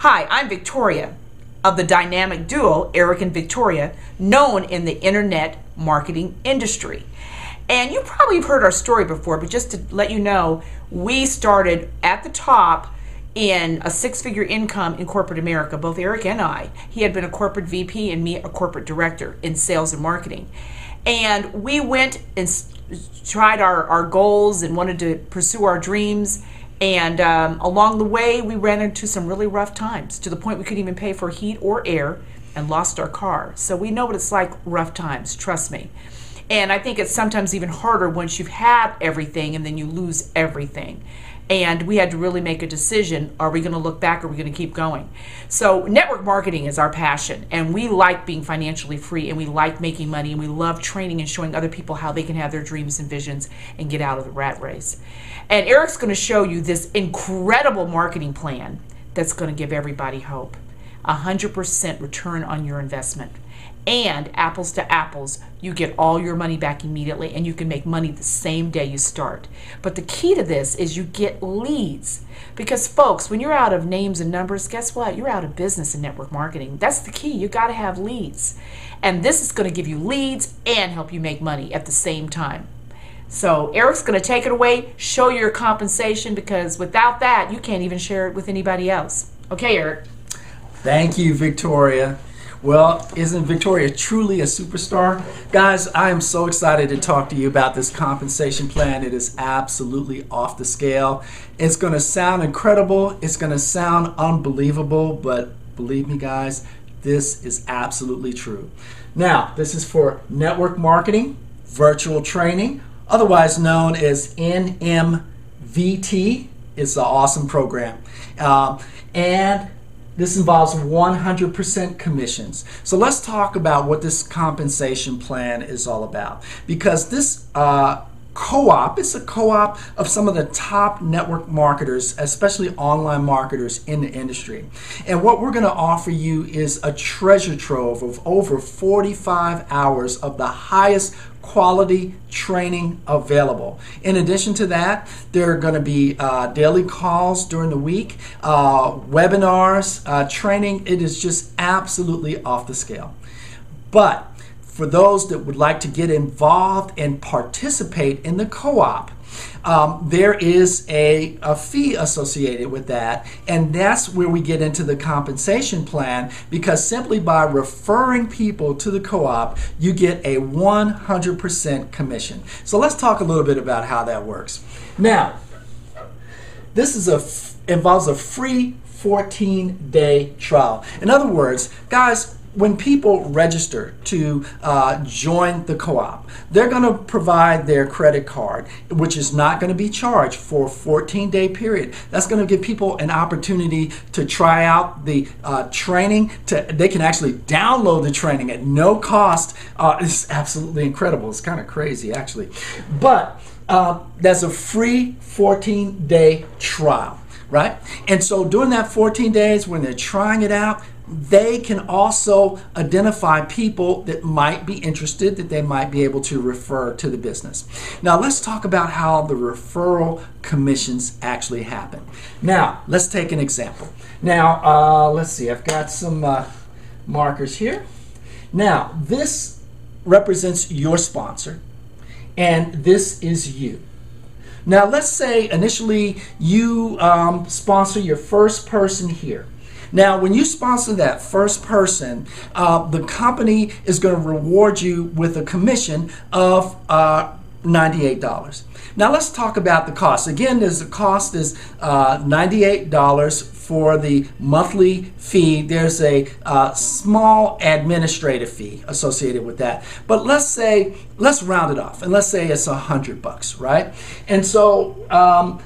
Hi, I'm Victoria of the dynamic duo, Eric and Victoria, known in the internet marketing industry. And you probably have heard our story before, but just to let you know, we started at the top in a six-figure income in corporate America, both Eric and I. He had been a corporate VP and me a corporate director in sales and marketing. And we went and tried our goals and wanted to pursue our dreams. And along the way, we ran into some really rough times, to the point we couldn't even pay for heat or air and lost our car. So we know what it's like, rough times, trust me. And I think it's sometimes even harder once you've had everything and then you lose everything. And we had to really make a decision. Are we going to look back or are we going to keep going? So network marketing is our passion, and we like being financially free, and we like making money, and we love training and showing other people how they can have their dreams and visions and get out of the rat race. And Eric's going to show you this incredible marketing plan that's going to give everybody hope. 100% return on your investment. And apples to apples, you get all your money back immediately, and you can make money the same day you start. But the key to this is you get leads. Because folks, when you're out of names and numbers, guess what? You're out of business in network marketing. That's the key. You got to have leads. And this is going to give you leads and help you make money at the same time. So Eric's going to take it away, show you your compensation, because without that, you can't even share it with anybody else. Okay, Eric. Thank you, Victoria. Well, isn't Victoria truly a superstar? Guys, I am so excited to talk to you about this compensation plan. It is absolutely off the scale. It's going to sound incredible. It's going to sound unbelievable, but believe me, guys, this is absolutely true. Now, this is for network marketing, virtual training, otherwise known as NMVT. It's an awesome program. And this involves 100% commissions. So let's talk about what this compensation plan is all about. Because this co-op, it's a co-op of some of the top network marketers, especially online marketers in the industry. And what we're going to offer you is a treasure trove of over 45 hours of the highest quality training available. In addition to that, there are going to be daily calls during the week, webinars, training. It is just absolutely off the scale. But for those that would like to get involved and participate in the co-op, there is a fee associated with that, and that's where we get into the compensation plan, because simply by referring people to the co-op, you get a 100% commission. So let's talk a little bit about how that works. Now, this is involves a free 14-day trial. In other words, guys, when people register to join the co-op, they're going to provide their credit card, which is not going to be charged for a 14-day period. That's going to give people an opportunity to try out the training. They can actually download the training at no cost. It's absolutely incredible. It's kind of crazy, actually. But that's a free 14-day trial, right? And so during that 14 days, when they're trying it out, they can also identify people that might be interested, that they might be able to refer to the business. Now, let's talk about how the referral commissions actually happen. Now, let's take an example. Now, let's see, I've got some markers here. Now, this represents your sponsor, and this is you. Now, let's say initially you sponsor your first person here. Now, when you sponsor that first person, the company is going to reward you with a commission of $98. Now, let's talk about the cost. Again, the cost is $98 for the monthly fee. There's a small administrative fee associated with that. But let's round it off, and let's say it's $100, right? And so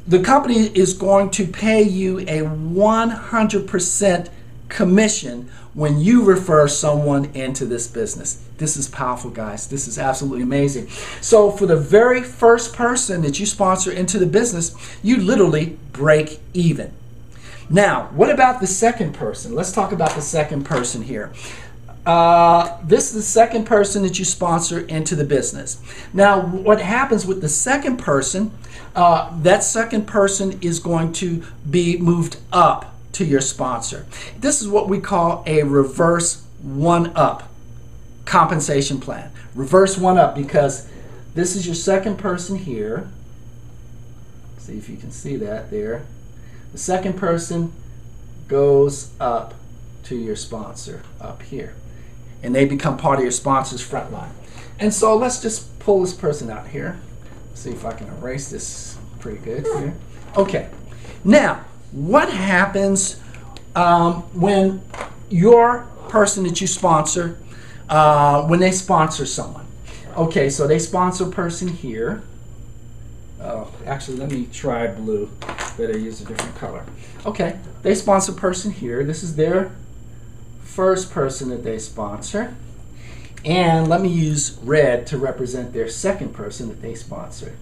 the company is going to pay you a 100% commission when you refer someone into this business. This is powerful, guys. This is absolutely amazing. So for the very first person that you sponsor into the business, you literally break even. Now, what about the second person? Let's talk about the second person here. This is the second person that you sponsor into the business. Now, what happens with the second person, that second person is going to be moved up to your sponsor. This is what we call a reverse one-up compensation plan. Reverse one-up, because this is your second person here. See if you can see that there. The second person goes up to your sponsor up here, and they become part of your sponsor's front line. And so let's just pull this person out here. See if I can erase this pretty good here. Okay, now what happens when your person that you sponsor, when they sponsor someone? Okay, so they sponsor a person here. Oh, actually, let me try blue. Better use a different color. Okay, they sponsor a person here. This is their first person that they sponsor. And let me use red to represent their second person that they sponsor.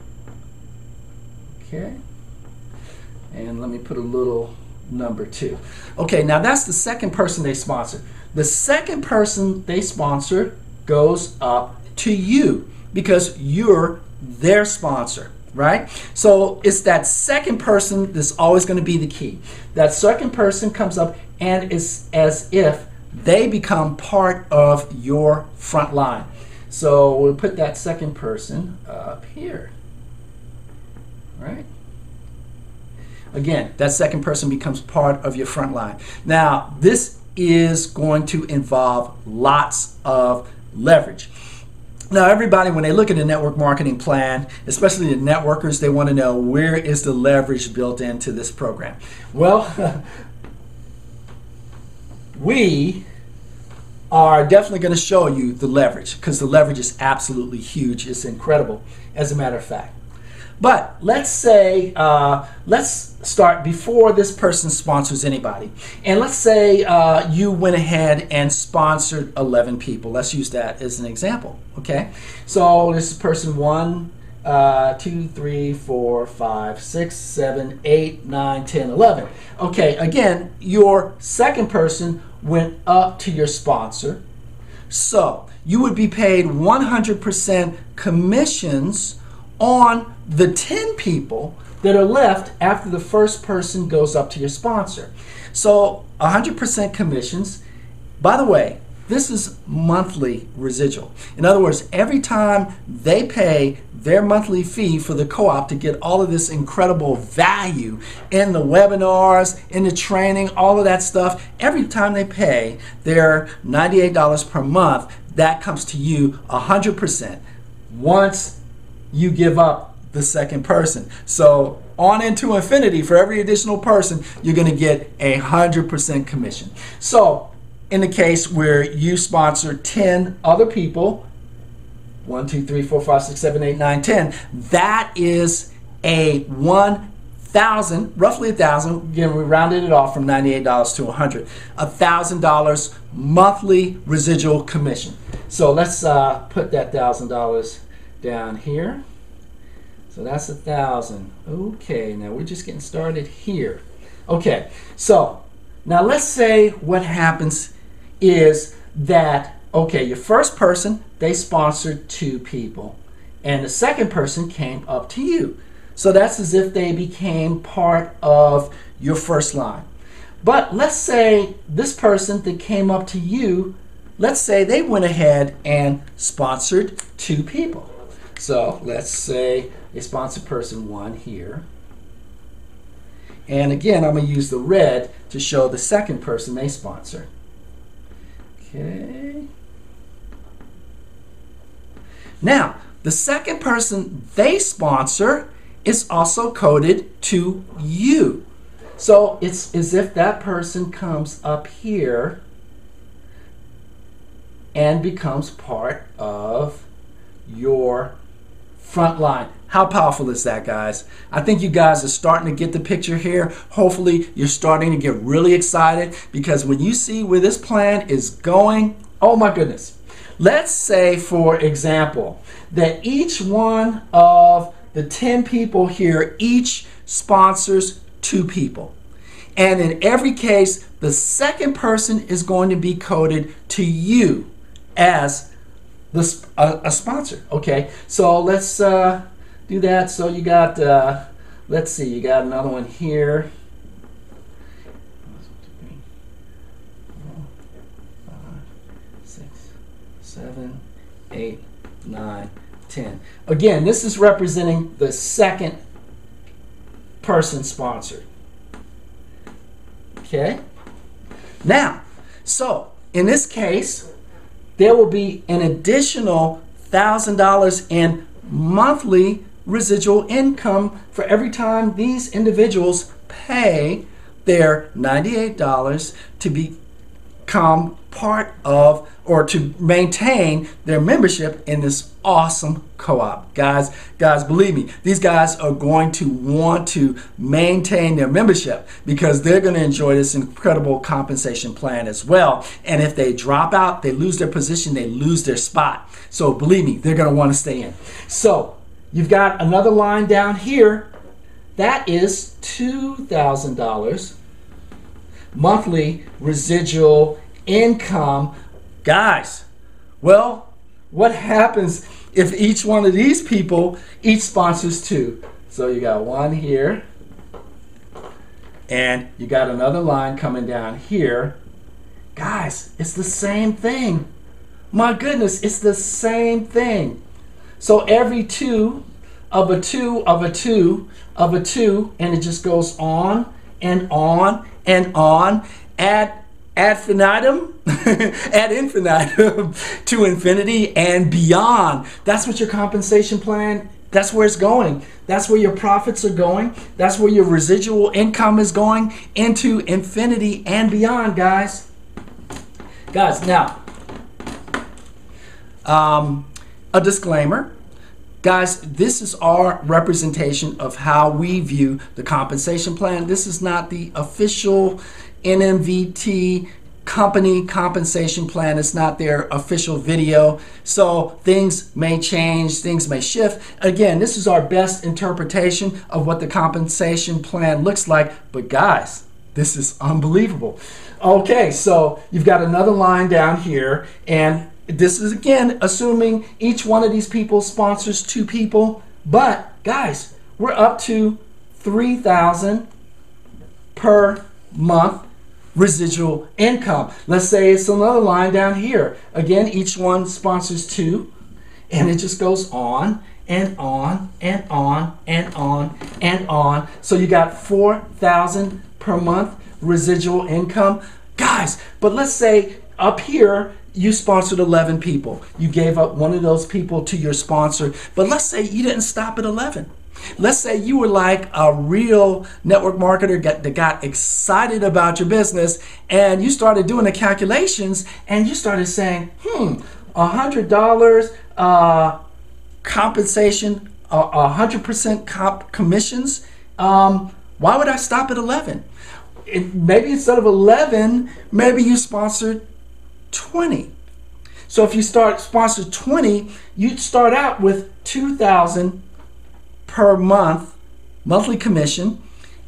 Okay. And let me put a little number 2. Okay, now that's the second person they sponsor. The second person they sponsor goes up to you because you're their sponsor, right? So it's that second person that's always going to be the key. That second person comes up and it's as if they become part of your front line. So we'll put that second person up here, right? Again, that second person becomes part of your front line. Now, this is going to involve lots of leverage. Now, everybody, when they look at a network marketing plan, especially the networkers, they want to know, where is the leverage built into this program? Well, we are definitely going to show you the leverage, because the leverage is absolutely huge. It's incredible, as a matter of fact. But let's say, let's start before this person sponsors anybody. And let's say you went ahead and sponsored 11 people. Let's use that as an example, okay? So this is person 1, 2, 3, 4, 5, 6, 7, 8, 9, 10, 11. Okay, again, your second person went up to your sponsor. So you would be paid 100% commissions on the 10 people that are left after the first person goes up to your sponsor. So 100% commissions. By the way, this is monthly residual. In other words, every time they pay their monthly fee for the co-op to get all of this incredible value in the webinars, in the training, all of that stuff, every time they pay their $98 per month, that comes to you 100% once you give up the second person. So on into infinity, for every additional person, you're going to get 100% commission. So in the case where you sponsor 10 other people, 1, 2, 3, 4, 5, 6, 7, 8, 9, 10, that is a 1,000, roughly 1,000, again, we rounded it off from $98 to 100, $1,000 monthly residual commission. So let's put that $1,000 down here. So that's 1,000. Okay, now we're just getting started here. Okay, so now let's say what happens is that, okay, your first person, they sponsored 2 people, and the second person came up to you. So that's as if they became part of your first line. But let's say this person that came up to you, let's say they went ahead and sponsored 2 people. So let's say they sponsored person 1 here. And again, I'm going to use the red to show the second person they sponsor. Okay. Now, the second person they sponsor is also coded to you. So it's as if that person comes up here and becomes part of your front line. How powerful is that, guys? I think you guys are starting to get the picture here. Hopefully you're starting to get really excited, because when you see where this plan is going, oh my goodness. Let's say, for example, that each one of the 10 people here each sponsors 2 people. And in every case, the second person is going to be coded to you as a sponsor. Okay, so let's do that. So you got, let's see, you got another one here. 7, 8, 9, 10. Again, this is representing the second person sponsored. Okay? Now, so in this case, there will be an additional $1,000 in monthly residual income for every time these individuals pay their $98 to become part of or to maintain their membership in this awesome co-op. Guys, believe me, these guys are going to want to maintain their membership because they're going to enjoy this incredible compensation plan as well. And if they drop out, they lose their position, they lose their spot. So believe me, they're going to want to stay in. So you've got another line down here. That is $2,000 monthly residual income. Guys, well, what happens if each one of these people each sponsors two? So you got one here, and you got another line coming down here. Guys, it's the same thing. My goodness, it's the same thing. So every two of a two of a two of a two, and it just goes on and on and on ad infinitum, ad infinitum to infinity and beyond. That's what your compensation plan, that's where it's going. That's where your profits are going. That's where your residual income is going, into infinity and beyond, guys. Guys, now, a disclaimer. Guys, this is our representation of how we view the compensation plan. This is not the official NMVT company compensation plan. It's not their official video. So things may change, things may shift. Again, this is our best interpretation of what the compensation plan looks like. But guys, this is unbelievable. Okay, so you've got another line down here, and this is again assuming each one of these people sponsors two people. But guys, we're up to $3,000 per month residual income. Let's say it's another line down here. Again, each one sponsors two, and it just goes on and on and on and on and on. So you got $4,000 per month residual income. Guys, but let's say up here you sponsored 11 people. You gave up one of those people to your sponsor, but let's say you didn't stop at 11. Let's say you were like a real network marketer that got excited about your business, and you started doing the calculations, and you started saying, $100 compensation, 100% commissions. Why would I stop at 11? Maybe instead of 11, maybe you sponsored 20. So if you sponsor 20, you'd start out with $2,000 per month, monthly commission,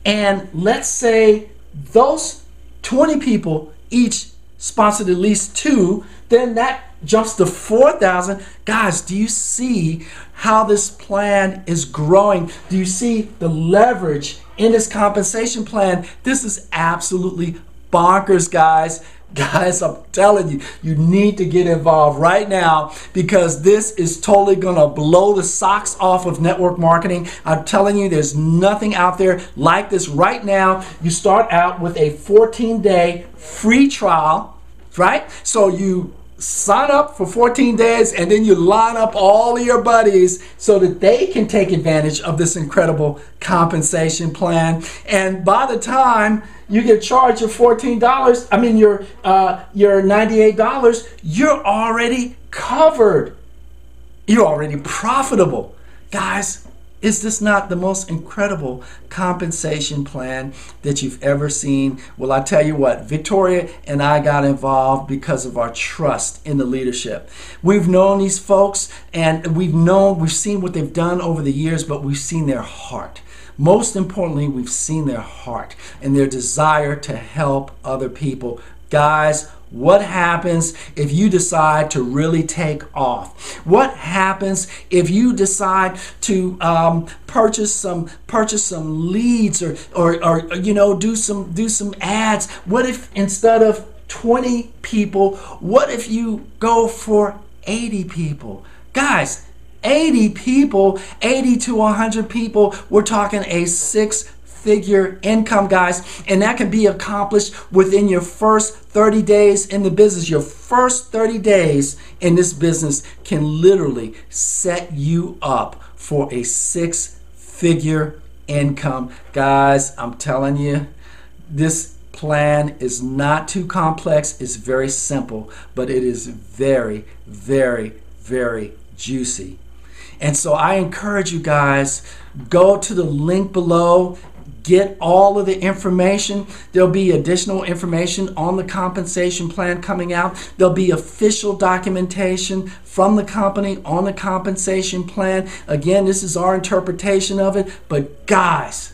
and let's say those 20 people each sponsored at least two, then that jumps to $4,000. Guys, do you see how this plan is growing? Do you see the leverage in this compensation plan? This is absolutely bonkers, guys. Guys, I'm telling you, you need to get involved right now, because this is totally going to blow the socks off of network marketing. I'm telling you, there's nothing out there like this right now. You start out with a 14-day free trial, right? So you sign up for 14 days, and then you line up all of your buddies so that they can take advantage of this incredible compensation plan. And by the time you get charged your $14, I mean your $98, you're already covered. You're already profitable. Guys, is this not the most incredible compensation plan that you've ever seen? Well, I tell you what, Victoria and I got involved because of our trust in the leadership. We've known these folks, and we've seen what they've done over the years, but we've seen their heart. Most importantly, we've seen their heart and their desire to help other people. Guys, what happens if you decide to really take off? What happens if you decide to purchase some leads or you know, do some ads? What if instead of 20 people, what if you go for 80 people. Guys, 80 people, 80 to 100 people, we're talking a six-figure income, guys, and that can be accomplished within your first 30 days in the business. Your first 30 days in this business can literally set you up for a six-figure income. Guys, I'm telling you, this plan is not too complex. It's very simple, but it is very, very, very juicy. And so I encourage you guys, go to the link below, get all of the information. There'll be additional information on the compensation plan coming out. There'll be official documentation from the company on the compensation plan. Again, this is our interpretation of it, but guys,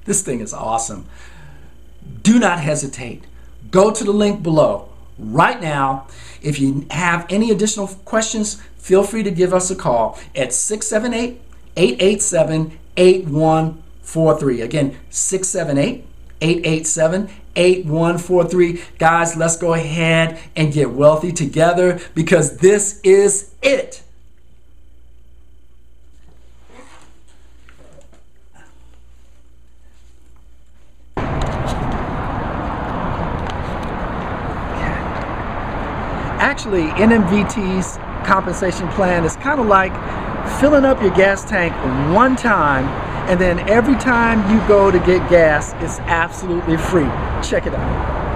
this thing is awesome. Do not hesitate. Go to the link below right now. If you have any additional questions, feel free to give us a call at 678-887-8143. Again, 678-887-8143. Guys, let's go ahead and get wealthy together because this is it. Actually, NMVT's compensation plan is kind of like filling up your gas tank one time, and then every time you go to get gas, it's absolutely free. Check it out.